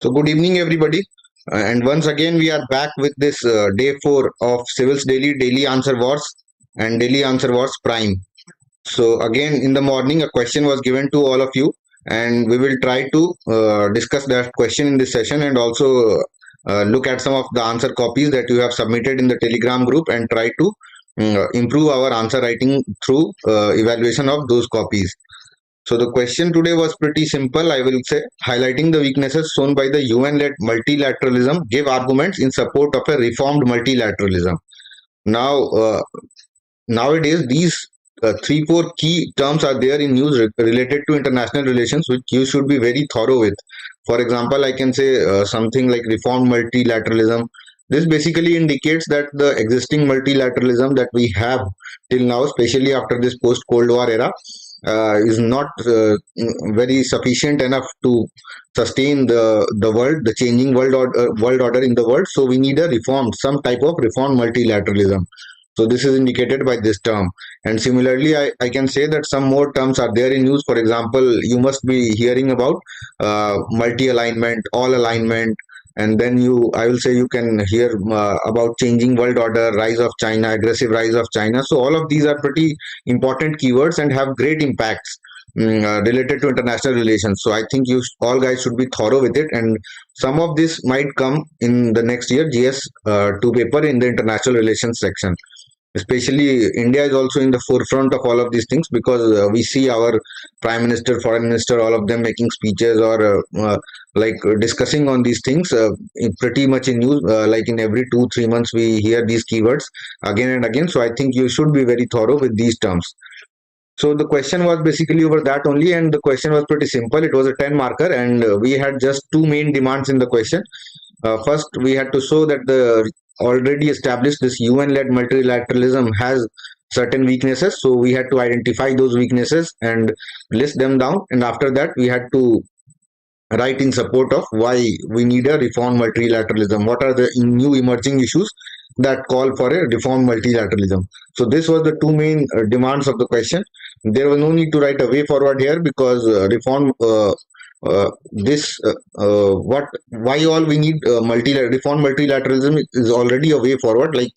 So, good evening, everybody. And once again, we are back with this day 4 of Civil's Daily Answer Wars and Daily Answer Wars Prime. So, again, in the morning, a question was given to all of you, and we will try to discuss that question in this session and also look at some of the answer copies that you have submitted in the Telegram group and try to improve our answer writing through evaluation of those copies. So the question today was pretty simple, I will say, highlighting the weaknesses shown by the UN-led multilateralism, give arguments in support of a reformed multilateralism. Now, nowadays, these three, four key terms are there in news related to international relations, which you should be very thorough with. For example, I can say something like reformed multilateralism. This basically indicates that the existing multilateralism that we have till now, especially after this post-Cold War era, is not very sufficient enough to sustain the world, the changing world order in the world. So we need a reformed, some type of reformed multilateralism. So this is indicated by this term. And similarly, I can say that some more terms are there in use. For example, you must be hearing about multi-alignment, all alignment, and then I will say you can hear about changing world order, rise of China, aggressive rise of China. So all of these are pretty important keywords and have great impacts related to international relations. So I think you all guys should be thorough with it, and some of this might come in the next year GS 2 paper in the international relations section. Especially India is also in the forefront of all of these things because we see our prime minister, foreign minister, all of them making speeches or discussing on these things pretty much in news. Like in every 2-3 months, we hear these keywords again and again. So I think you should be very thorough with these terms. So the question was basically over that only, and the question was pretty simple. It was a 10 marker, and we had just two main demands in the question. First, we had to show that the already established this UN-led multilateralism has certain weaknesses. So we had to identify those weaknesses and list them down. And after that, we had to write in support of why we need a reformed multilateralism. What are the new emerging issues that call for a reformed multilateralism? So this was the two main demands of the question. There was no need to write a way forward here because what why all we need reform multilateralism is already a way forward, like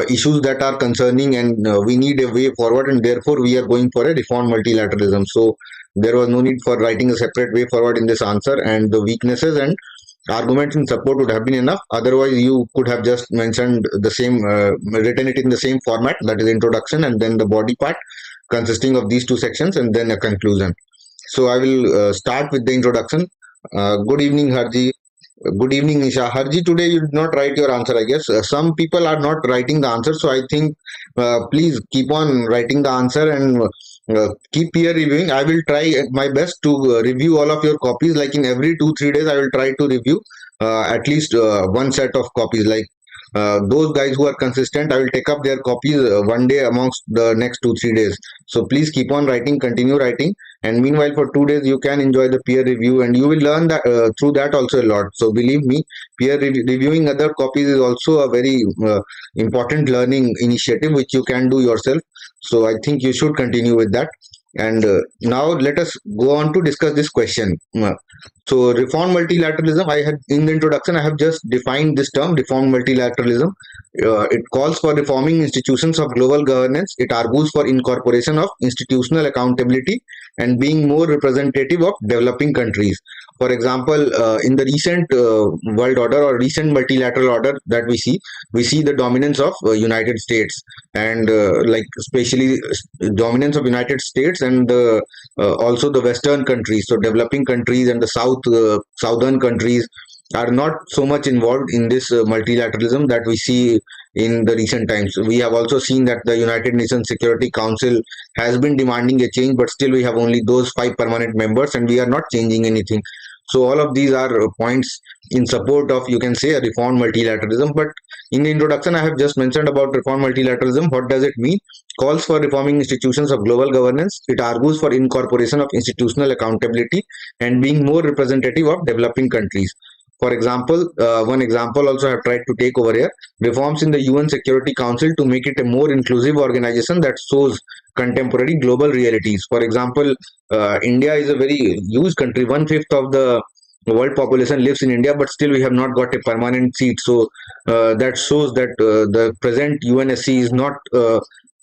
issues that are concerning, and we need a way forward, and therefore we are going for a reform multilateralism. So there was no need for writing a separate way forward in this answer, and the weaknesses and arguments in support would have been enough. Otherwise you could have just mentioned the same, written it in the same format, that is introduction and then the body part consisting of these two sections and then a conclusion. So I will start with the introduction. Good evening, Harji. Good evening, Nisha. Harji, today you did not write your answer, I guess. Some people are not writing the answer, so I think please keep on writing the answer and keep peer reviewing. I will try my best to review all of your copies. Like in every 2-3 days, I will try to review at least one set of copies. Like those guys who are consistent, I will take up their copies one day amongst the next 2-3 days. So please keep on writing, continue writing, and meanwhile for 2 days you can enjoy the peer review, and you will learn that through that also a lot. So believe me, reviewing other copies is also a very important learning initiative which you can do yourself. So I think you should continue with that. And now let us go on to discuss this question. So reform multilateralism, I had in the introduction, I have just defined this term, reform multilateralism. It calls for reforming institutions of global governance. It argues for incorporation of institutional accountability and being more representative of developing countries. For example, in the recent world order or recent multilateral order that we see the dominance of United States, and like especially dominance of United States and also the Western countries. So developing countries and the southern countries are not so much involved in this multilateralism that we see in the recent times. We have also seen that the United Nations Security Council has been demanding a change, but still we have only those 5 permanent members and we are not changing anything. So all of these are points in support of, you can say, a reformed multilateralism. But in the introduction, I have just mentioned about reformed multilateralism. What does it mean? Calls for reforming institutions of global governance. It argues for incorporation of institutional accountability and being more representative of developing countries. For example, one example also I have tried to take over here, reforms in the UN Security Council to make it a more inclusive organization that shows contemporary global realities. For example, India is a very huge country. 1/5 of the the world population lives in India, but still we have not got a permanent seat. So that shows that the present UNSC is not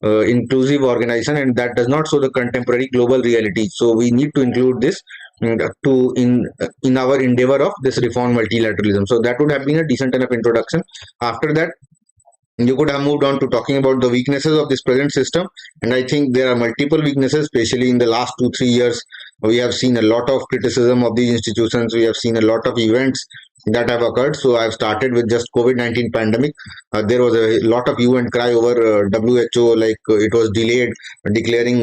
inclusive organization, and that does not show the contemporary global reality. So we need to include this in our endeavor of this reform multilateralism. So that would have been a decent enough introduction. After that, you could have moved on to talking about the weaknesses of this present system, and I think there are multiple weaknesses, especially in the last 2 3 years. We have seen a lot of criticism of these institutions. We have seen a lot of events that have occurred. So I've started with just COVID-19 pandemic. There was a lot of hue and cry over WHO, like it was delayed declaring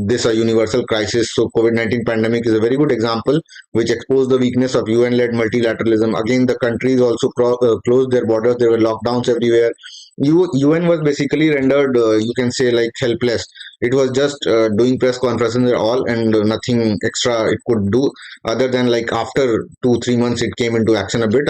this a universal crisis. So COVID-19 pandemic is a very good example which exposed the weakness of UN-led multilateralism. Again, the countries also closed their borders. There were lockdowns everywhere. UN was basically rendered, you can say, like helpless. It was just doing press conferences and all, and nothing extra it could do other than, like, after 2 3 months it came into action a bit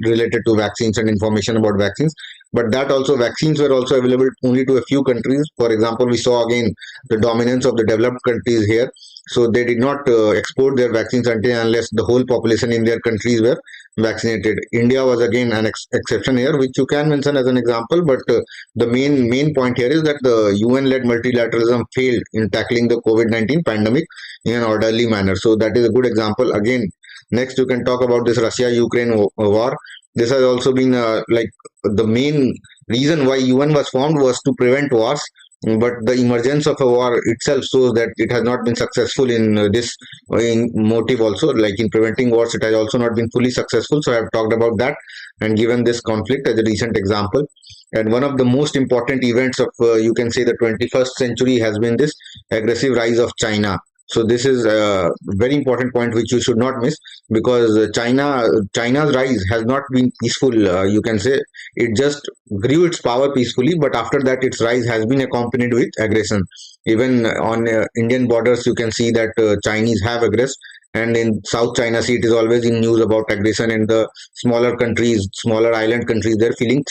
related to vaccines and information about vaccines. But that also, vaccines were also available only to a few countries. For example, we saw again the dominance of the developed countries here. So they did not export their vaccines until unless the whole population in their countries were vaccinated. India was again an exception here, which you can mention as an example. But the main point here is that the UN-led multilateralism failed in tackling the COVID-19 pandemic in an orderly manner. So that is a good example. Again, next you can talk about this Russia-Ukraine war. This has also been like the main reason why UN was formed was to prevent wars. But the emergence of a war itself shows that it has not been successful in this in motive also, like in preventing wars. It has also not been fully successful. So I have talked about that and given this conflict as a recent example. And one of the most important events of, you can say, the 21st century has been this aggressive rise of China. So this is a very important point which you should not miss, because China's rise has not been peaceful. You can say it just grew its power peacefully, but after that its rise has been accompanied with aggression. Even on Indian borders, you can see that Chinese have aggressed, and in South China Sea, it is always in news about aggression, and the smaller countries, smaller island countries, they're feeling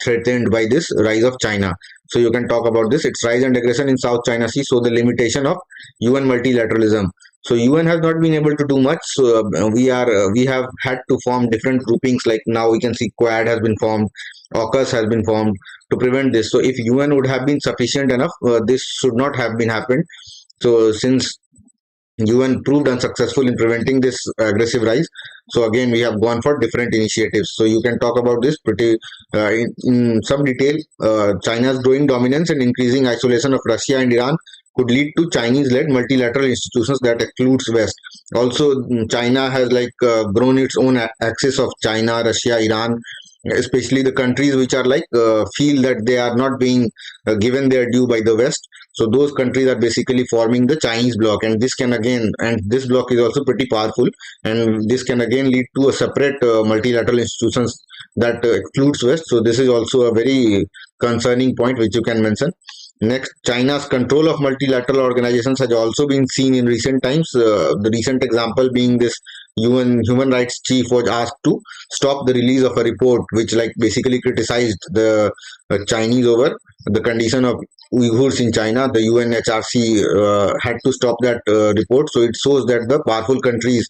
threatened by this rise of China. So you can talk about this, its rise and aggression in South China Sea. So the limitation of UN multilateralism. So UN has not been able to do much. So we have had to form different groupings. Like now we can see Quad has been formed, AUKUS has been formed to prevent this. So if UN would have been sufficient enough, this should not have been happened. So since UN proved unsuccessful in preventing this aggressive rise, so again we have gone for different initiatives. So you can talk about this pretty in some detail. China's growing dominance and increasing isolation of Russia and Iran could lead to Chinese-led multilateral institutions that excludes West. Also, China has grown its own axis of China, Russia, Iran, especially the countries which are feel that they are not being given their due by the West. So those countries are basically forming the Chinese bloc, and this bloc is also pretty powerful, and this can again lead to a separate multilateral institutions that excludes West. So this is also a very concerning point which you can mention. Next, China's control of multilateral organizations has also been seen in recent times. The recent example being this UN human rights chief was asked to stop the release of a report which basically criticized the Chinese over the condition of Uyghurs in China. The UNHRC had to stop that report. So it shows that the powerful countries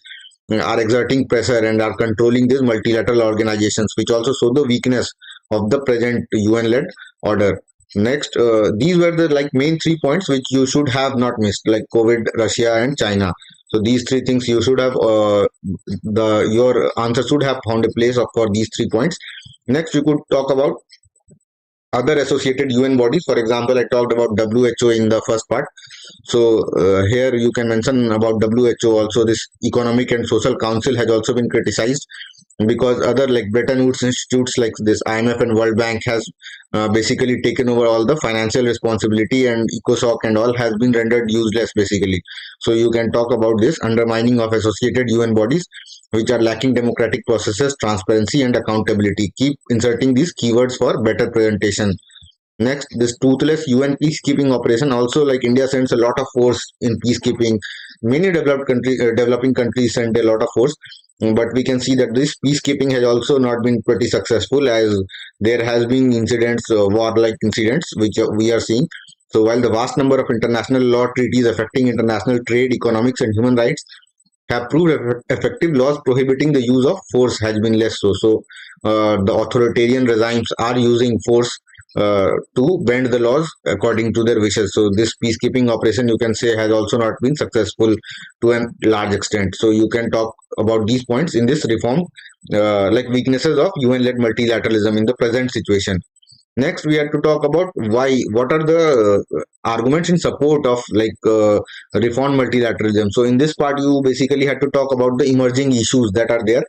are exerting pressure and are controlling these multilateral organizations, which also show the weakness of the present UN-led order. Next, these were the main 3 points which you should have not missed, like COVID, Russia, and China. So these three things you should have your answer should have found a place for these 3 points. Next, we could talk about other associated UN bodies. For example, I talked about WHO in the first part. So here you can mention about WHO also. This Economic and Social Council has also been criticized because other Bretton Woods institutes like this IMF and World Bank has basically taken over all the financial responsibility, and ECOSOC and all has been rendered useless basically. So you can talk about this undermining of associated UN bodies which are lacking democratic processes, transparency, and accountability. Keep inserting these keywords for better presentation. Next, this Toothless UN peacekeeping operation. Also, India sends a lot of force in peacekeeping. Many developing countries send a lot of force, but we can see that this peacekeeping has also not been pretty successful, as there has been incidents, war-like incidents, which we are seeing. So while the vast number of international law treaties affecting international trade, economics, and human rights have proved effective, laws prohibiting the use of force has been less so. So the authoritarian regimes are using force to bend the laws according to their wishes. So this peacekeeping operation, you can say, has also not been successful to a large extent. So you can talk about these points in this reform, like weaknesses of UN-led multilateralism in the present situation. Next, we have to talk about why. What are the arguments in support of reform multilateralism? So, in this part, you basically had to talk about the emerging issues that are there,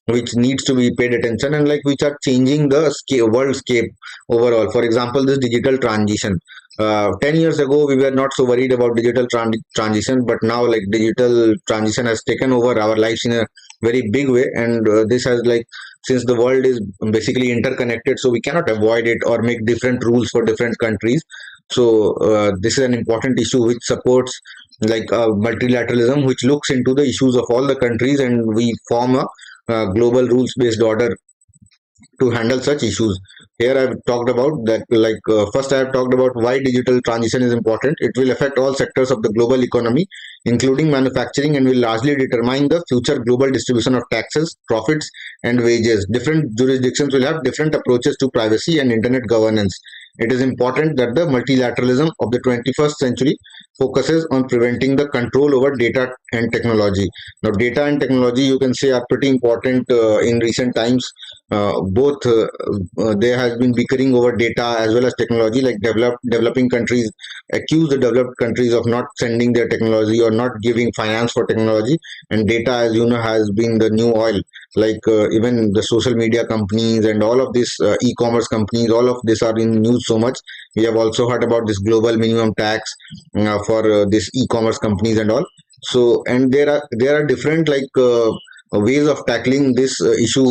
which needs to be paid attention, and like which are changing the world scape overall. For example, this digital transition. 10 years ago, we were not so worried about digital transition, but now like digital transition has taken over our lives in a very big way, and this has like, since the world is basically interconnected, so we cannot avoid it or make different rules for different countries. So this is an important issue which supports multilateralism, which looks into the issues of all the countries, and we form a global rules based order to handle such issues. Here I've talked about that, first I have talked about why digital transition is important. It will affect all sectors of the global economy, including manufacturing, and will largely determine the future global distribution of taxes, profits, and wages. Different jurisdictions will have different approaches to privacy and internet governance. It is important that the multilateralism of the 21st century focuses on preventing the control over data and technology. Now, data and technology, you can say, are pretty important in recent times. Both there has been bickering over data as well as technology. Like developing countries accuse the developed countries of not sending their technology or not giving finance for technology, and data, as you know, has been the new oil. Even the social media companies and all of these e-commerce companies, all of this are in news so much. We have also heard about this global minimum tax for this e-commerce companies and all. So, and there are different ways of tackling this issue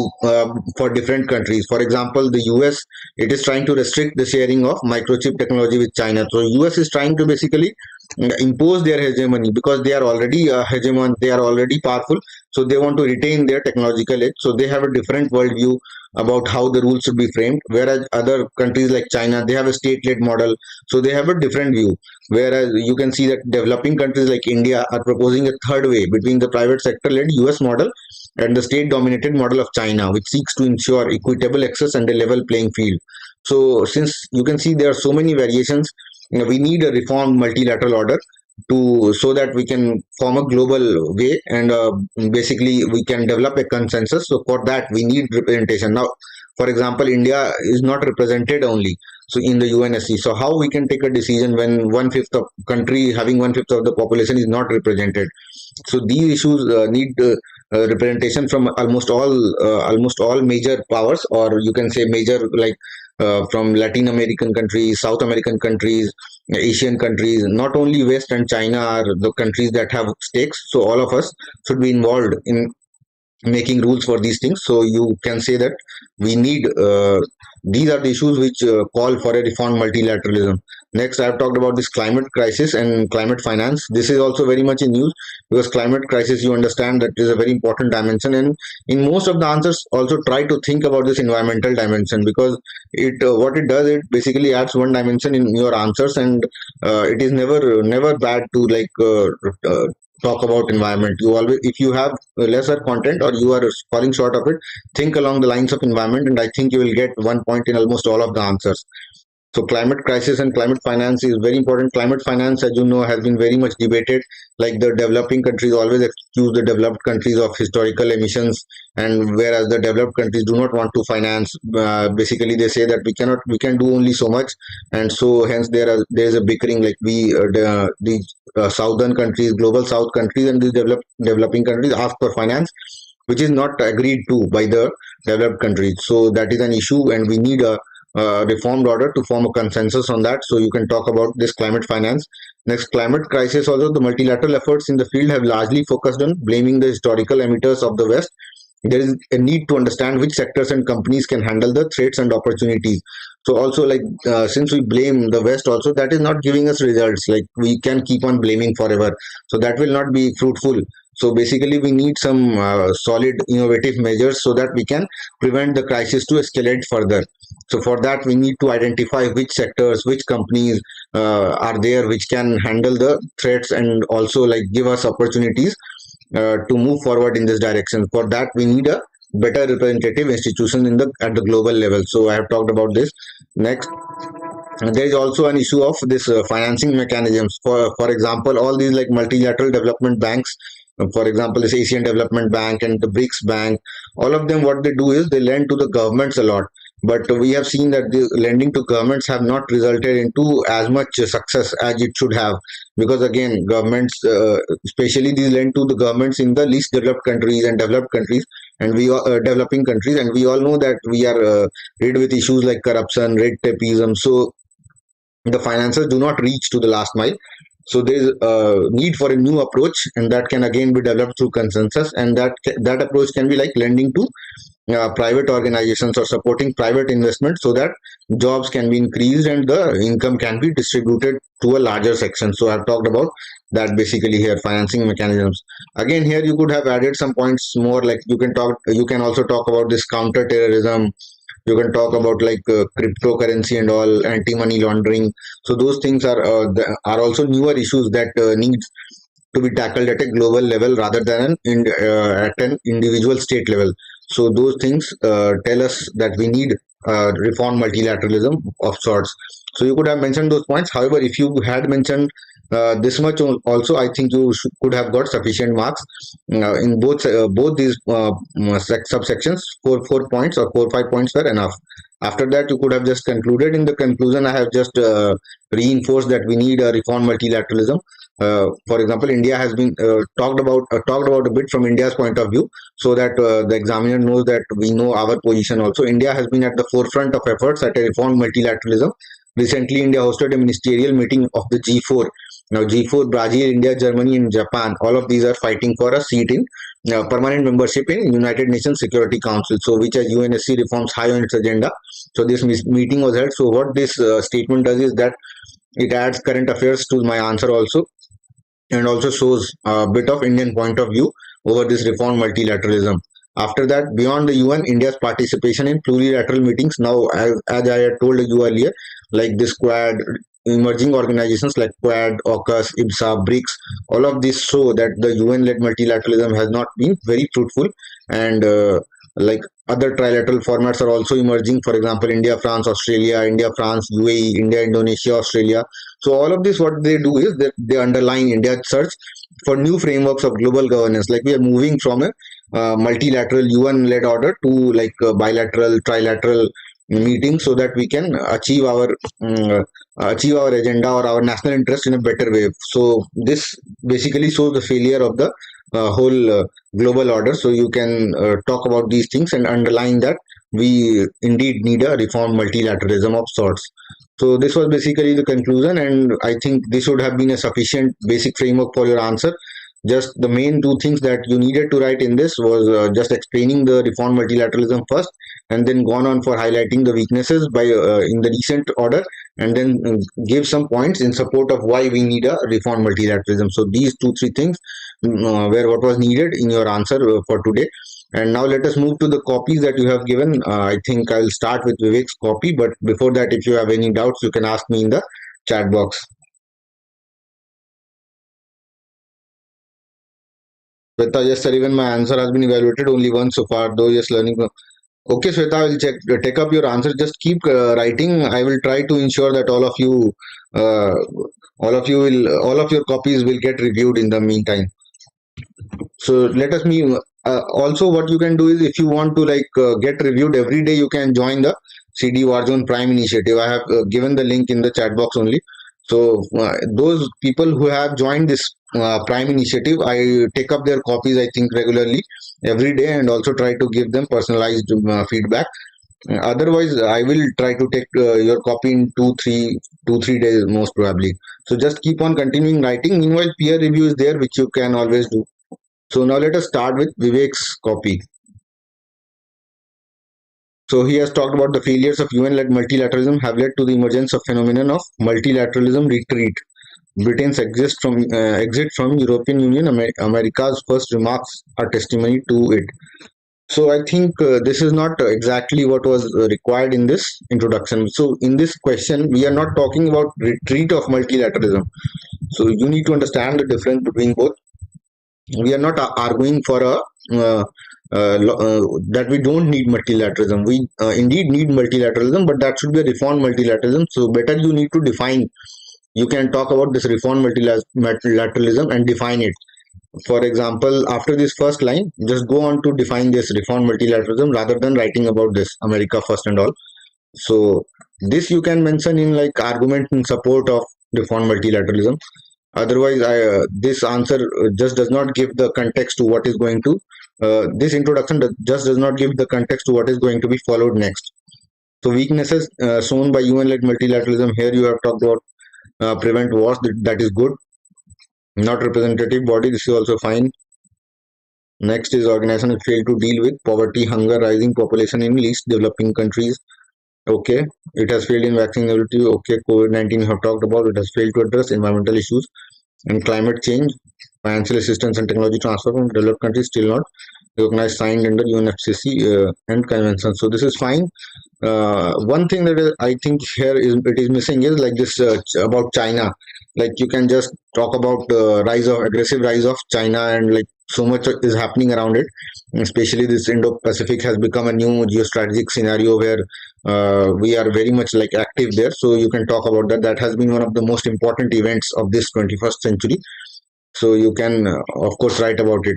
for different countries. For example, the US, it is trying to restrict the sharing of microchip technology with China. So US is trying to basically impose their hegemony, because they are already hegemon, they are already powerful. So they want to retain their technological edge. So they have a different worldview about how the rules should be framed. Whereas other countries like China, they have a state-led model, so they have a different view. Whereas you can see that developing countries like India are proposing a third way between the private sector-led US model and the state-dominated model of China, which seeks to ensure equitable access and a level playing field. So since you can see there are so many variations, we need a reformed multilateral order to, so that we can form a global way, and basically we can develop a consensus. So for that we need representation. Now, for example, India is not represented only so in the UNSC. So how we can take a decision when one-fifth of country having one-fifth of the population is not represented? So these issues need representation from almost all major powers, or you can say major, from Latin American countries, South American countries, Asian countries. Not only West and China are the countries that have stakes. So all of us should be involved in making rules for these things. So you can say that we need these are the issues which call for a reformed multilateralism. Next, I've talked about this climate crisis and climate finance. This is also very much in news, because climate crisis, you understand, that is a very important dimension, and in most of the answers also try to think about this environmental dimension, because it what it does, it basically adds one dimension in your answers, and it is never bad to talk about environment. You always, if you have lesser content or you are falling short of it, think along the lines of environment, and I think you will get 1 point in almost all of the answers. So climate crisis and climate finance is very important. Climate finance, as you know, has been very much debated. Like the developing countries always accuse the developed countries of historical emissions, and whereas the developed countries do not want to finance, basically they say that we can do only so much, and so hence there is a bickering. Like the southern countries, global south countries, and the developing countries ask for finance, which is not agreed to by the developed countries. So that is an issue, and we need a reformed order to form a consensus on that. So you can talk about this climate finance. Next, climate crisis. Also, the multilateral efforts in the field have largely focused on blaming the historical emitters of the West. There is a need to understand which sectors and companies can handle the threats and opportunities. So also, since we blame the West, also that is not giving us results. Like we can keep on blaming forever, so that will not be fruitful. So basically, we need some solid, innovative measures so that we can prevent the crisis to escalate further. So for that, we need to identify which sectors, which companies are there which can handle the threats, and also like give us opportunities to move forward in this direction. For that, we need a better representative institution in the at the global level. So I have talked about this. Next, there is also an issue of this financing mechanisms. For example, all these like multilateral development banks, for example, this Asian Development Bank and the BRICS Bank, all of them, what they do is they lend to the governments a lot. But we have seen that the lending to governments have not resulted into as much success as it should have, because again, governments, especially these lend to the governments in the least developed countries and developed countries, and we are developing countries, and we all know that we are rid with issues like corruption, red tapeism. So the finances do not reach to the last mile. So there is a need for a new approach, and that can again be developed through consensus, and that approach can be like lending to private organizations or supporting private investment, so that jobs can be increased and the income can be distributed to a larger section. So I've talked about that basically here, financing mechanisms. Again, here you could have added some points more, like you can also talk about this counter terrorism. You can talk about like cryptocurrency and all, anti-money laundering. So those things are also newer issues that need to be tackled at a global level rather than at an individual state level. So those things tell us that we need reform multilateralism of sorts. So you could have mentioned those points. However, if you had mentioned this much also, I think you could have got sufficient marks in both these subsections. Four points or 4 5 points were enough. After that, you could have just concluded. In the conclusion, I have just reinforced that we need a reform multilateralism. For example, India has been talked about a bit from India's point of view, so that the examiner knows that we know our position also. India has been at the forefront of efforts at a reform multilateralism. Recently, India hosted a ministerial meeting of the G4. Now, G4, Brazil, India, Germany, and Japan, all of these are fighting for a seat in permanent membership in United Nations Security Council. So, which as UNSC reforms high on its agenda. So, this meeting was held. So, what this statement does is that it adds current affairs to my answer also, and also shows a bit of Indian point of view over this reform multilateralism. After that, beyond the UN, India's participation in plurilateral meetings now, as I had told you earlier, like this Quad, emerging organizations like Quad, AUKUS, IBSA, BRICS, all of this show that the UN-led multilateralism has not been very fruitful, and like other trilateral formats are also emerging. For example, India, France, Australia, India, France, UAE, India, Indonesia, Australia. So all of this, what they do is that they underline India's search for new frameworks of global governance. Like we are moving from a multilateral UN-led order to like bilateral, trilateral meetings, so that we can achieve our agenda or our national interest in a better way. So this basically shows the failure of the whole global order. So you can talk about these things and underline that we indeed need a reform multilateralism of sorts. So this was basically the conclusion, and I think this would have been a sufficient basic framework for your answer. Just the main two things that you needed to write in this was just explaining the reform multilateralism first, and then gone on for highlighting the weaknesses by in the recent order, and then give some points in support of why we need a reform multilateralism. So these two three things were what was needed in your answer for today. And now let us move to the copies that you have given. I think I'll start with Vivek's copy, but before that, if you have any doubts, you can ask me in the chat box. Shweta, yes, sir. Even my answer has been evaluated only once so far, though. Yes, learning. Okay, Shweta, I will take up your answer. Just keep writing. I will try to ensure that uh, all of your copies will get reviewed in the meantime. So let us me also what you can do is, if you want to like get reviewed every day, you can join the CD Warzone Prime initiative. I have given the link in the chat box only. So those people who have joined this Prime initiative, I take up their copies, I think, regularly every day, and also try to give them personalized feedback. Otherwise, I will try to take your copy in 2 3 days most probably. So just keep on continuing writing. Meanwhile, peer review is there, which you can always do. So now let us start with Vivek's copy. So he has talked about the failures of UN-led multilateralism have led to the emergence of phenomenon of multilateralism retreat. Britain's exit from European Union, America's first remarks are testimony to it. So I think this is not exactly what was required in this introduction. So in this question, we are not talking about retreat of multilateralism. So you need to understand the difference between both. We are not arguing for a that we don't need multilateralism. We indeed need multilateralism, but that should be a reformed multilateralism. So better you need to define. You can talk about this reformed multilateralism and define it. For example, after this first line, just go on to define this reformed multilateralism rather than writing about this America first and all. So this you can mention in like argument in support of reformed multilateralism. Otherwise, this answer just does not give the context to what is going to. This introduction just does not give the context to what is going to be followed next. So weaknesses shown by UN-led multilateralism. Here you have talked about prevent wars. That is good. Not representative body. This is also fine. Next is organization failed to deal with poverty, hunger, rising population in least developing countries. Okay, it has failed in vaccine availability. Okay, COVID-19 we have talked about. It has failed to address environmental issues and climate change. Financial assistance and technology transfer from developed countries still not recognized, signed under UNFCCC and convention. So this is fine. One thing that I think here is it is missing is like this about China. Like you can just talk about aggressive rise of China, and like so much is happening around it. Especially this Indo-Pacific has become a new geostrategic scenario where we are very much like active there. So you can talk about that. That has been one of the most important events of this 21st century. So you can of course write about it.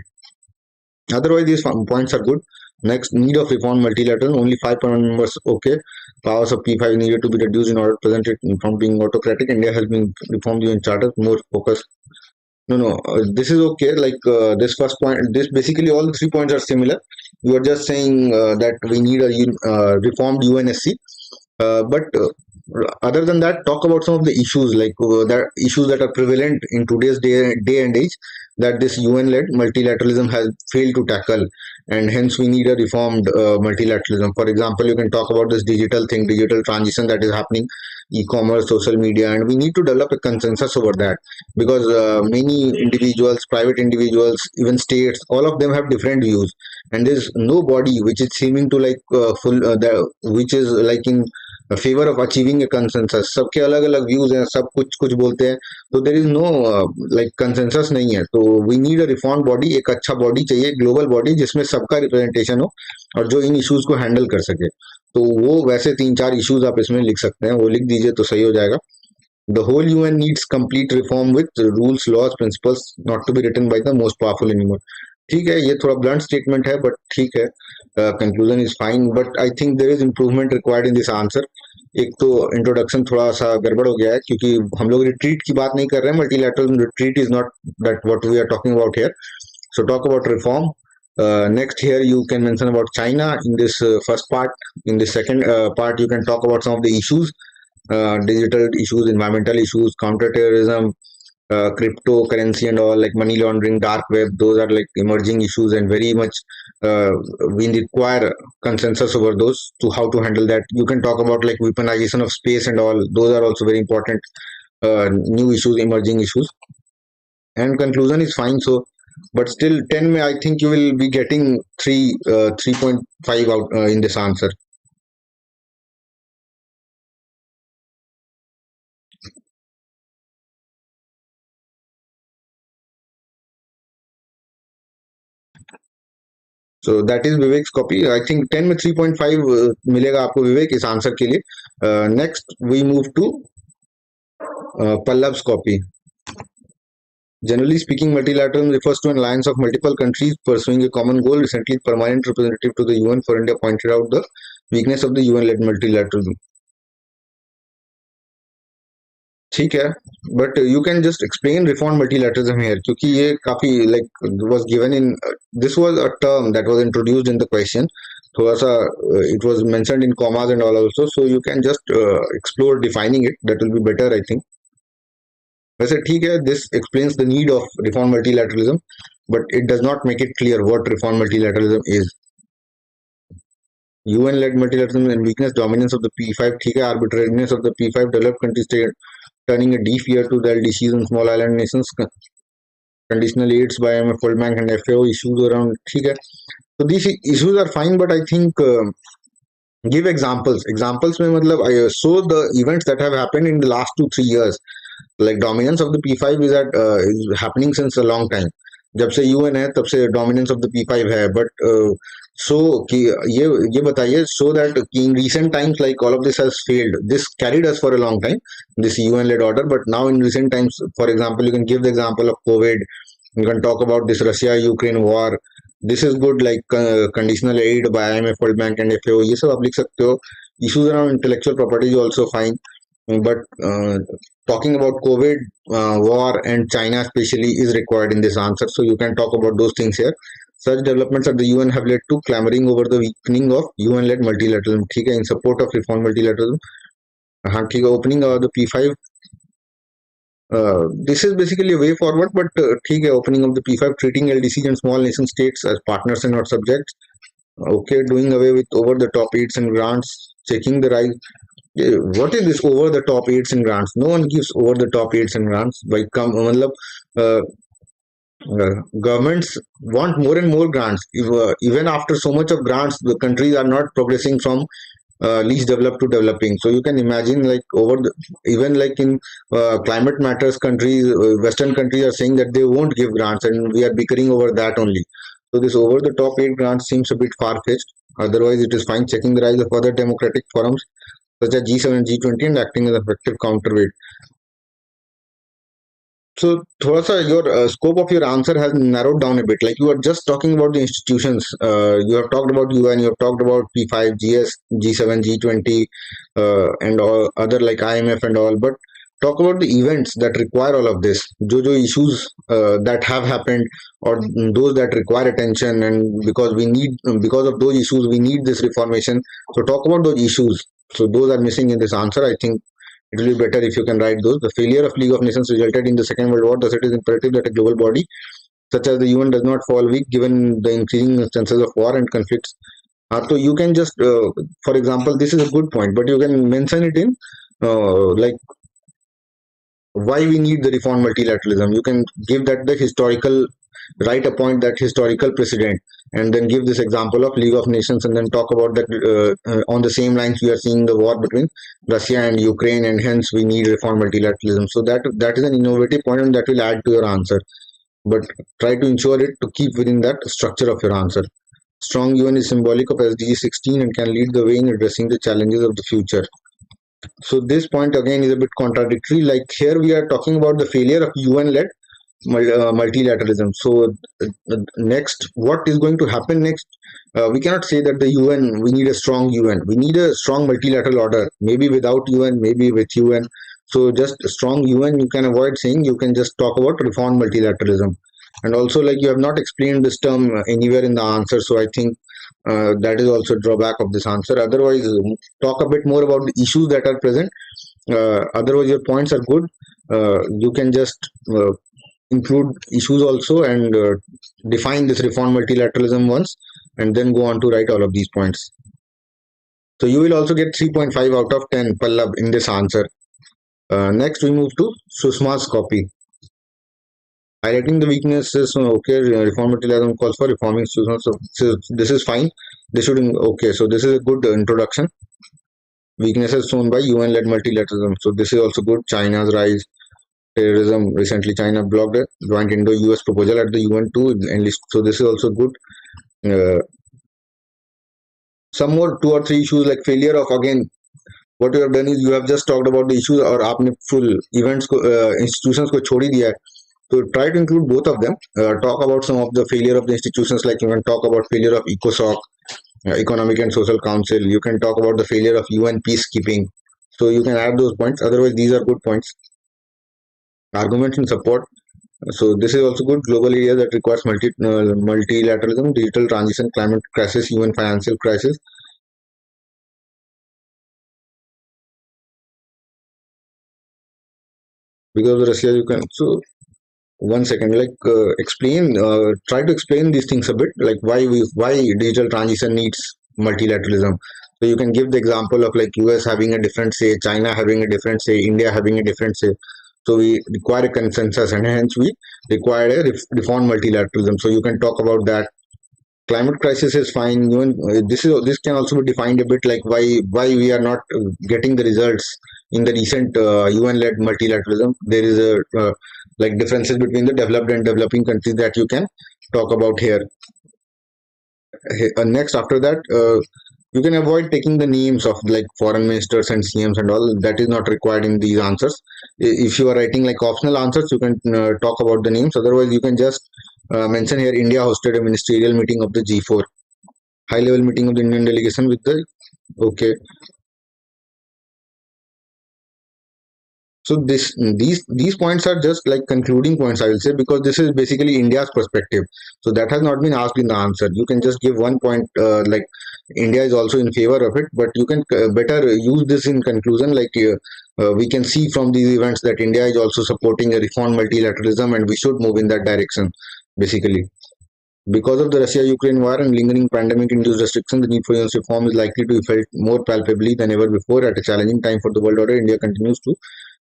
Otherwise, these points are good. Next, need of reform multilateral. Only 5 members. Okay, powers of P5 needed to be reduced in order to prevent it from being autocratic. India has been reformed UN Charter. More focus. No. This is okay. Like this first point. This basically all the 3 points are similar. You are just saying that we need a reformed UNSC. But other than that, talk about some of the issues like that issues that are prevalent in today's day and age that this UN-led multilateralism has failed to tackle, and hence we need a reformed multilateralism. For example, you can talk about this digital transition that is happening, e-commerce, social media, and we need to develop a consensus over that because many individuals, private individuals, even states, all of them have different views, and there's no body which is seeming to like which is like in favour of achieving A consensus. सबके अलग अलग views हैं, सब कुछ कुछ बोलते हैं, तो there is no like consensus नहीं है. तो we need a reform body, एक अच्छा बॉडी चाहिए, ग्लोबल बॉडी जिसमें सबका रिप्रेजेंटेशन हो और जो इन इश्यूज को हैंडल कर सके. तो वो वैसे 3-4 इश्यूज आप इसमें लिख सकते हैं, वो लिख दीजिए तो सही हो जाएगा. The whole UN needs complete reform with rules, laws, principles not to be written by the most powerful anymore. ठीक है, ये थोड़ा ब्लंट स्टेटमेंट है बट ठीक है. Conclusion is fine but I think there is improvement required in this answer. एक तो introduction थोड़ा सा गड़बड़ हो गया है क्योंकि हम लोग रिट्रीट की बात नहीं कर रहे हैं. Multilateral retreat is not that what we are talking about here. So talk about reform. Next here you can mention about China in this first part. In the second part you can talk about some of the issues, digital issues, environmental issues, counterterrorism, cryptocurrency and all, like money laundering, dark web. Those are like emerging issues and very much we require consensus over those to how to handle that. You can talk about like weaponization of space and all. Those are also very important new issues, emerging issues. And conclusion is fine. So but still 10 may I think you will be getting 3.5 out in this answer. So that is Vivek's copy. I think 10 में 3.5 मिलेगा आपको विवेक इस answer के लिए. Next we move to Palabs copy. Generally speaking, multilateralism refers to an alliance of multiple countries pursuing a common goal. Recently, permanent representative to the UN for India pointed out the weakness of the UN-led multilateralism. ठीक है, but you can just explain reform multilateralism here क्योंकि ये काफी like was given in this was a term that was introduced in the question. थोड़ा सा it was mentioned in commas and all also, so you can just explore defining it. That will be better, I think. वैसे ठीक है, this explains the need of reform multilateralism, but it does not make it clear what reform multilateralism is. UN-led multilateralism and weakness, dominance of the P5, ठीक है, arbitrariness of the P5, developed countries turning a deaf ear to the LDCs and small island nations, conditional aids by IMF, World Bank and FAO, issues around, ठीक है. So these issues are fine, but I think give examples. Examples में मतलब show the events that have happened in the last 2-3 years. Like dominance of the P5 is happening since a long time. जब से UN है तब से dominance of the P5 है, but so कि ये बताइए, so that in recent times like all of this has failed, this carried us for a long time, this UN led order, but now in recent times, for example, you can give the example of COVID, you can talk about this Russia Ukraine war. This is good, like conditional aid by IMF, World Bank and FAO, ये सब आप लिख सकते हो. Issues around intellectual property is also fine, but talking about COVID, war, and China especially is required in this answer. So you can talk about those things here. Such developments at the UN have led to clamoring over the weakening of UN-led multilateralism. ठीक है, in support of reform multilateralism. हाँ ठीक है, opening the P5. This is basically a way forward, but ठीक है, opening of the P5, treating LDCs and small nation states as partners and not subjects. Okay, doing away with over-the-top aids and grants, checking the rise. What is this over the top aids and grants? No one gives over the top aids and grants. By मतलब uh, governments want more and more grants. Even after so much of grants, the countries are not progressing from least developed to developing. So you can imagine, like even like in climate matters countries, Western countries are saying that they won't give grants, and we are bickering over that only. So this over the top aid grant seems a bit far fetched. Otherwise, it is fine. Checking the rise of other democratic forums such as G7 and G20 and acting as effective counterweight. So, thoda sa your scope of your answer has narrowed down a bit. Like you are just talking about the institutions. You have talked about UN, you have talked about P5, GS, G7, G20, and all other like IMF and all. But talk about the events that require all of this. Jo issues that have happened, or those that require attention, and because of those issues, we need this reformation. So talk about those issues. So those are missing in this answer. I think it will be better if you can write those. The failure of League of Nations resulted in the Second World War. Thus, it is imperative that a global body such as the UN does not fall weak given the increasing instances of war and conflicts. So you can just, for example, this is a good point, but you can mention it in like why we need the reform multilateralism. You can give that the historical, write a point that historical precedent, and then give this example of League of Nations, and then talk about that on the same lines we are seeing the war between Russia and Ukraine, and hence we need reform multilateralism. So that is an innovative point, and that will add to your answer. But try to ensure it to keep within that structure of your answer. Strong UN is symbolic of SDG 16 and can lead the way in addressing the challenges of the future. So this point again is a bit contradictory. Like here we are talking about the failure of UN-led multilateralism. So next, what is going to happen next? We cannot say that the UN, we need a strong UN. We need a strong multilateral order. Maybe without UN, maybe with UN. So just a strong UN, you can avoid saying. You can just talk about reform multilateralism. And also, like you have not explained this term anywhere in the answer. So I think that is also a drawback of this answer. Otherwise, talk a bit more about the issues that are present. Otherwise, your points are good. You can just include issues also, and define this reform multilateralism once, and then go on to write all of these points. So you will also get 3.5 out of 10 Pallab in this answer. Next, we move to Sushma's copy. Highlighting the weaknesses. Okay, reform multilateralism calls for reforming institutions. So this is fine. This should okay. So this is a good introduction. Weaknesses shown by UN-led multilateralism. So this is also good. China's rise, terrorism. Recently, China blocked a joint Indo-US proposal at the UN to enlist. So this is also good. Some more 2 or 3 issues like failure of, again, what you have done is you have just talked about the issues, और आपने full events को institutions को छोड़ ही दिया है. So try to include both of them. Talk about some of the failure of the institutions, like you can talk about failure of ECOSOC, Economic and Social Council. You can talk about the failure of UN peacekeeping. So you can add those points. Otherwise, these are good points. Arguments in support. So this is also good. Global area that requires multilateralism, digital transition, climate crisis, UN financial crisis. Because of Russia, you can. So 1 second, like explain, try to explain these things a bit, like why digital transition needs multilateralism. So you can give the example of like US having a different say, China having a different say, India having a different say. So we require a consensus, and hence we require a reform multilateralism. So you can talk about that. Climate crisis is fine. Even this can also be defined a bit, like why we are not getting the results in the recent UN-led multilateralism. There is a like differences between the developed and developing countries that you can talk about here. Next, after that, you can avoid taking the names of like foreign ministers and CMs and all. That is not required in these answers. If you are writing like optional answers, you can talk about the names. Otherwise, you can just mention here India hosted a ministerial meeting of the G4, high level meeting of the Indian delegation with the, okay. So these points are just like concluding points, I will say, because this is basically India's perspective. So that has not been asked in the answer. You can just give one point, like India is also in favor of it, but you can better use this in conclusion. Like we can see from these events that India is also supporting a reform multilateralism, and we should move in that direction. Basically, because of the Russia-Ukraine war and lingering pandemic-induced restrictions, the need for US reform is likely to be felt more palpably than ever before. At a challenging time for the world order, India continues to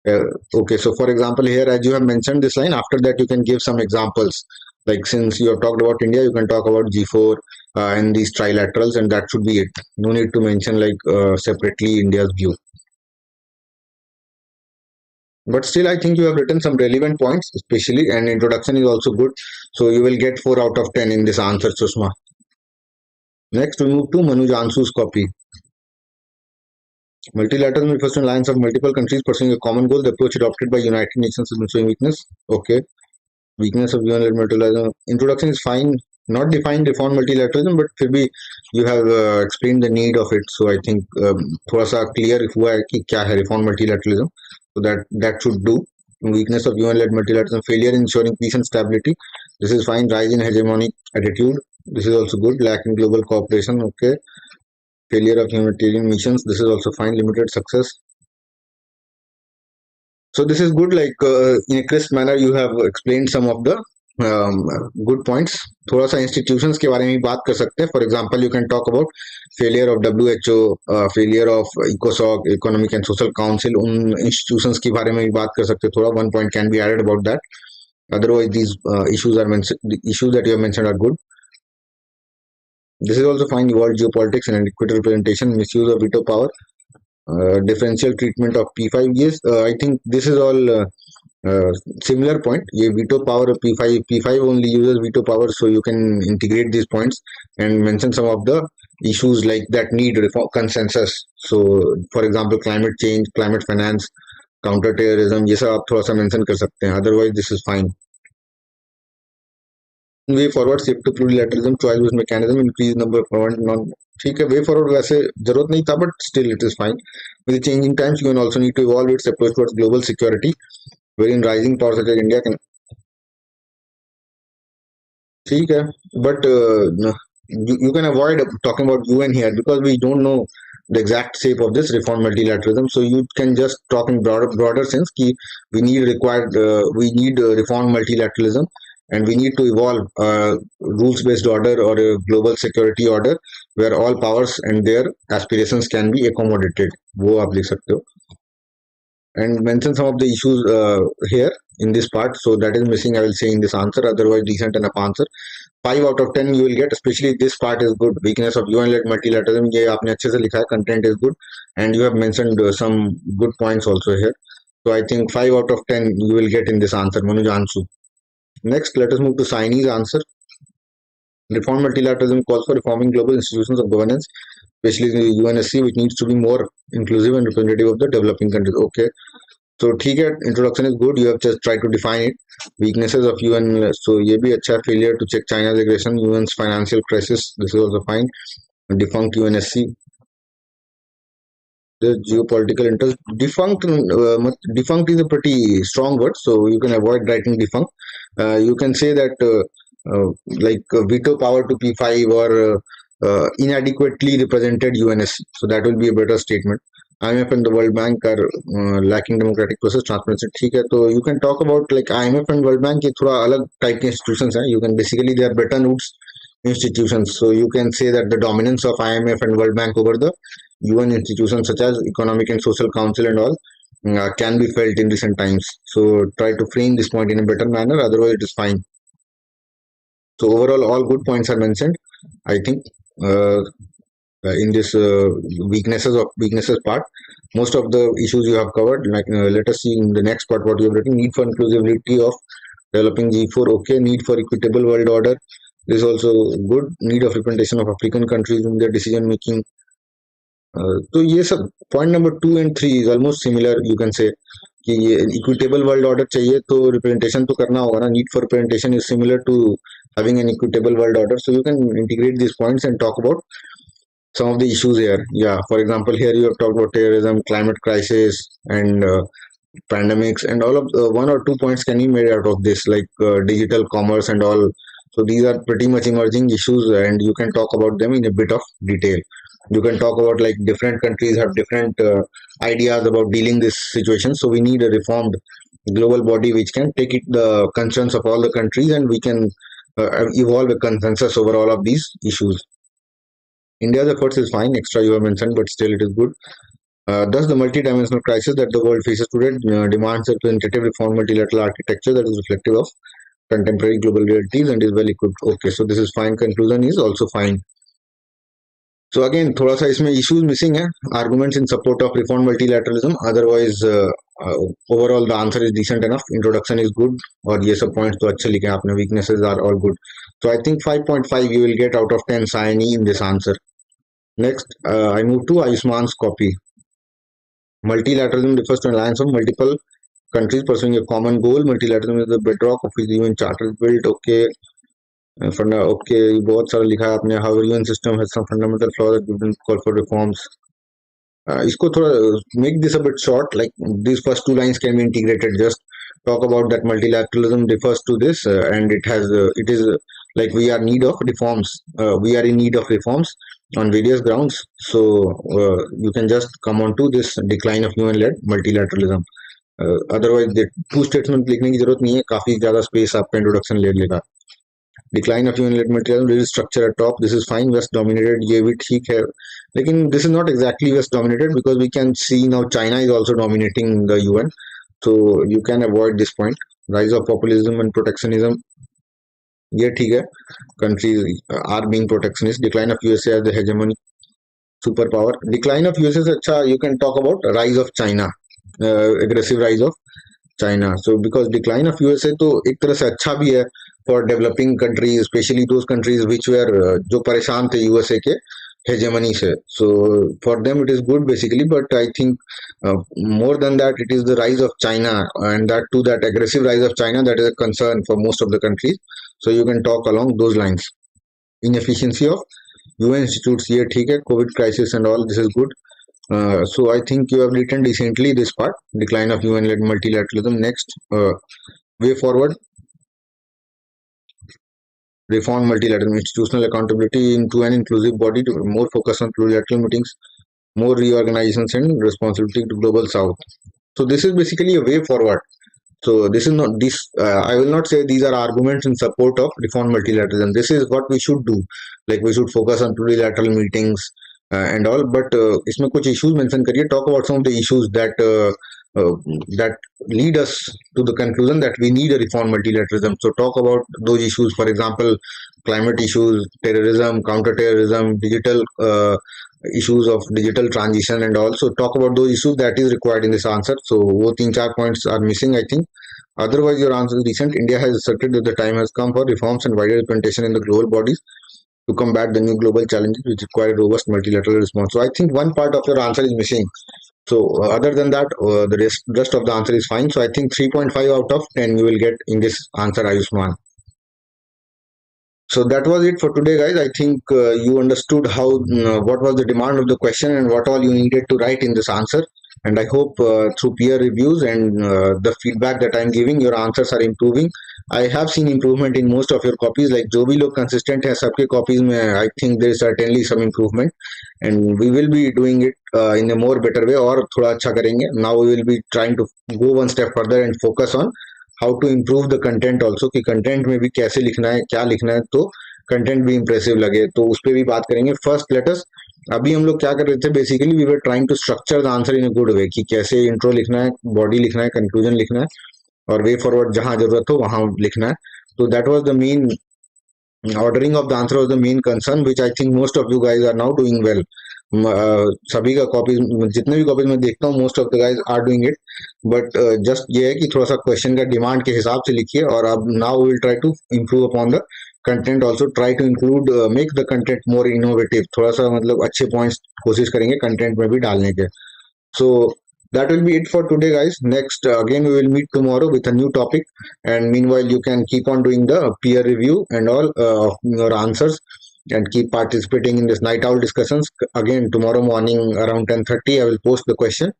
uh, okay, so for example, here, as you have mentioned this line, after that, you can give some examples. Like, since you have talked about India, you can talk about G4 and these trilaterals, and that should be it. No need to mention, like, separately India's view. But still, I think you have written some relevant points, especially, and introduction is also good. So you will get 4 out of 10 in this answer, Sushma. Next, we move to Manus Answer's copy. Multilateralism refers to an alliance of multiple countries pursuing a common goal. The approach adopted by United Nations has been showing weakness. Okay. Weakness of UN-led multilateralism. Introduction is fine. Not defined reform multilateralism, but फिर भी you have explained the need of it. So I think थोड़ा सा clear हुआ है कि क्या है reform multilateralism. So that should do. Weakness of UN-led multilateralism. Failure in ensuring peace and stability. This is fine. Rise in hegemonic attitude. This is also good. Lack in global cooperation. Okay. Failure of humanitarian missions. This is also fine. Limited success. So this is good. Like in a crisp manner, you have explained some of the good points. थोड़ा सा institutions के बारे में बात कर सकते हैं. For example, you can talk about failure of WHO, failure of ECOSOC, Economic and Social Council. उन institutions के बारे में भी बात कर सकते हैं. थोड़ा one point can be added about that. Otherwise, these issues are mentioned. The issues that you have mentioned are good. This is also fine. World geopolitics and inadequate representation, misuse of veto power. Differential treatment of P5. Yes, I think this is all similar point. ये veto power of P5 only uses veto power, so you can integrate these points and mention some of the issues like that need reform consensus. So, for example, climate change, climate finance, counter terrorism, ये सब आप थोड़ा सा mention कर सकते हैं. Otherwise, this is fine. Way forward, shift to plurilateralism, choice-based mechanism, increase number of non. ठीक है, वे फॉरवर्ड वैसे जरूरत नहीं था, but still it is fine. With changing times UN also need to evolve its approach towards global security, where in rising power such as India can. ठीक है, but you can avoid talking about UN here because we don't know the exact shape of this reform multilateralism. So you can just talk in broader sense कि we need reform multilateralism, and we need to evolve a rules-based order or a global security order where all powers and their aspirations can be accommodated. वो आप लिख सकते हो. And mention some of the issues here in this part. So that is missing, I will say, in this answer. Otherwise, decent enough answer. 5 out of 10 you will get. Especially this part is good. Weakness of UN-led multilateralism. ये आपने अच्छे से लिखा है. Content is good, and you have mentioned some good points also here. So I think 5 out of 10 you will get in this answer. Manoj Ansu. Next, let us move to Saini's answer. Reform multilateralism calls for reforming global institutions of governance, especially the UNSC, which needs to be more inclusive and representative of the developing countries. Okay. So ठीक है, introduction is good. You have just tried to define it. Weaknesses of UN. So ये भी अच्छा है. Failure to check China's aggression, UN's financial crisis. This is also fine. Defunct UNSC. The geopolitical interest. Defunct is a pretty strong word, so you can avoid writing defunct. You can say that veto power to P5 or inadequately represented UNSC. So that will be a better statement. IMF and the World Bank are lacking democratic process, transparency. ठीक है, तो you can talk about like IMF and World Bank ये थोड़ा अलग type के institutions हैं. You can basically they are Bretton Woods institutions. So you can say that the dominance of IMF and World Bank over the UN institutions such as Economic and Social Council and all can be felt in recent times. So try to frame this point in a better manner. Otherwise, it is fine. So overall, all good points are mentioned. I think in this weaknesses part. most of the issues you have covered. Like let us see in the next part what you have written. Need for inclusivity of developing G4. Okay. Need for equitable world order. This is also good. Need of representation of African countries in their decision making. तो ये सब point number 2 and 3 is almost similar you can say कि ये equitable world order चाहिए तो representation तो करना होगा ना. Need for representation is similar to having an equitable world order, so you can integrate these points and talk about some of the issues here. Yeah, for example, here you have talked about terrorism, climate crisis, and pandemics, and all of 1 or 2 points can be made out of this, like digital commerce and all. So these are pretty much emerging issues, and you can talk about them in a bit of detail. You can talk about like different countries have different ideas about dealing this situation. So we need a reformed global body which can take it the concerns of all the countries, and we can evolve a consensus over all of these issues. India's efforts is fine, extra you have mentioned, but still it is good. Thus, the multidimensional crisis that the world faces today demands a representative reform multilateral architecture that is reflective of contemporary global realities and is well equipped. Okay, so this is fine. Conclusion is also fine. So again, थोड़ा सा इसमें issues missing है. Arguments in support of reform multilateralism. Otherwise, overall the answer is decent enough. Introduction is good. और ये सब points तो अच्छे लिखे आपने. Weaknesses are all good. So I think 5.5 you will get out of 10 Cyan in this answer. Next, I move to Ayushman's copy. Multilateralism refers to an alliance of multiple countries pursuing a common goal. Multilateralism is the bedrock of which the UN Charter is built. Okay. Okay, बहुत सारा लिखा है आपने. However, UN system has some fundamental flaws that give them call for reforms. इसको थोड़ा make this a bit short. Like these first 2 lines can be integrated. Just talk about that multilateralism refers to this, and it is like we are in need of reforms. We are in need of reforms on various grounds. So you can just come on to this decline of UN-led multilateralism. Otherwise, the 2 statements लिखने की जरूरत नहीं है. काफी ज्यादा space आपका introduction ले लेगा. Decline of UN-led materialism, there is structure at top. This is fine. West dominated. ये भी ठीक है. लेकिन this is not exactly West dominated because we can see now China is also dominating the UN. So you can avoid this point. Rise of populism and protectionism. ये ठीक है. Countries are being protectionist. Decline of USA as the hegemony superpower. Decline of USA से अच्छा you can talk about rise of China. Aggressive rise of China. So because decline of USA तो एक तरह से अच्छा भी है for developing countries, especially those countries which were जो परेशान थे USA के hegemony से. So for them it is good basically, but I think more than that it is the rise of China, and that too that aggressive rise of China that is a concern for most of the countries. So you can talk along those lines. Inefficiency of UN institutes, ये ठीक है. COVID crisis and all, this is good. So I think you have written decently this part. Decline of UN-led multilateralism. Next, way forward. Reform multilateral institutional accountability into an inclusive body to more focus on plurilateral meetings, more reorganizations and responsibility to global south. So this is basically a way forward. So this is not this. I will not say these are arguments in support of reform multilateralism. This is what we should do. Like we should focus on plurilateral meetings and all. But इसमें कुछ issues mention करिए. Talk about some of the issues that lead us to the conclusion that we need a reform multilateralism. So talk about those issues. For example, climate issues, terrorism, counter-terrorism, digital issues of digital transition, and also talk about those issues that is required in this answer. So वो 3-4 points are missing, I think. Otherwise, your answer is decent. India has asserted that the time has come for reforms and wider representation in the global bodies to combat the new global challenges which require a robust multilateral response. So I think one part of your answer is missing. So other than that, the rest of the answer is fine. So I think 3.5 out of 10 you will get in this answer, Ayushman. So that was it for today, guys. I think you understood how what was the demand of the question and what all you needed to write in this answer. And I hope through peer reviews and the feedback that I'm giving, your answers are improving. I have seen improvement in most of your copies. Like जो भी लोग consistent है सबके copies में, I think there is certainly some improvement, and we will be doing it in a more better way. और थोड़ा अच्छा करेंगे. Now we will be trying to go one step further and focus on how to improve the content also, कि content में भी कैसे लिखना है, क्या लिखना है, तो content भी impressive लगे, तो उस पर भी बात करेंगे. First let us, अभी हम लोग क्या कर रहे थे, basically we were trying to structure the answer in a good way, कि कैसे इंट्रो लिखना है, बॉडी लिखना है, कंक्लूजन लिखना है, और वे फॉरवर्ड जहां जरूरत हो वहां लिखना है. तो that was the main ordering of the answer was the main concern, which I think most of you guys are now doing well. सभी का कॉपीज, जितने भी कॉपीज मैं देखता हूँ, most of the guys are doing it, but just ये है कि थोड़ा सा क्वेश्चन का डिमांड के हिसाब से लिखिए। और अब now will try to improve upon the content also, try to include make the content more innovative, थोड़ा सा मतलब अच्छे पॉइंट्स कोशिश करेंगे कंटेंट में भी डालने के। So that will be it for today, guys. Next, again, we will meet tomorrow with a new topic. And meanwhile, you can keep on doing the peer review and all of your answers, and keep participating in this night owl discussions. Again, tomorrow morning around 10:30, I will post the question,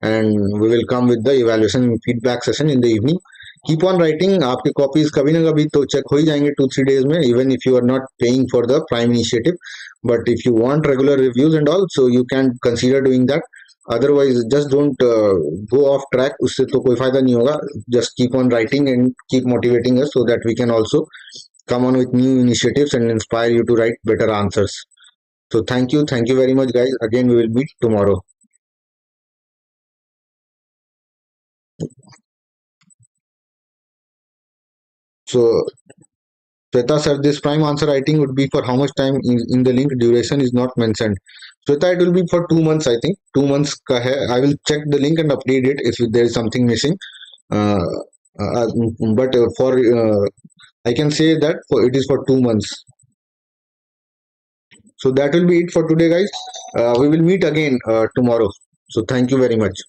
and we will come with the evaluation feedback session in the evening. Keep on writing. आपके copies कभी ना कभी तो check हो ही जाएंगे 2-3 days में, even if you are not paying for the prime initiative. But if you want regular reviews and all, so you can consider doing that. Otherwise, just don't go off track. उससे तो कोई फायदा नहीं होगा. Just keep on writing and keep motivating us so that we can also come on with new initiatives and inspire you to write better answers. So thank you very much, guys. Again, we will meet tomorrow. So Shweta said this prime answer writing would be for how much time in the link, duration is not mentioned. Shweta, it will be for 2 months, I think. 2 months ka hai. I will check the link and update it if there is something missing. Uh, uh, but for I can say that it is for 2 months. So that will be it for today, guys. We will meet again tomorrow. So thank you very much.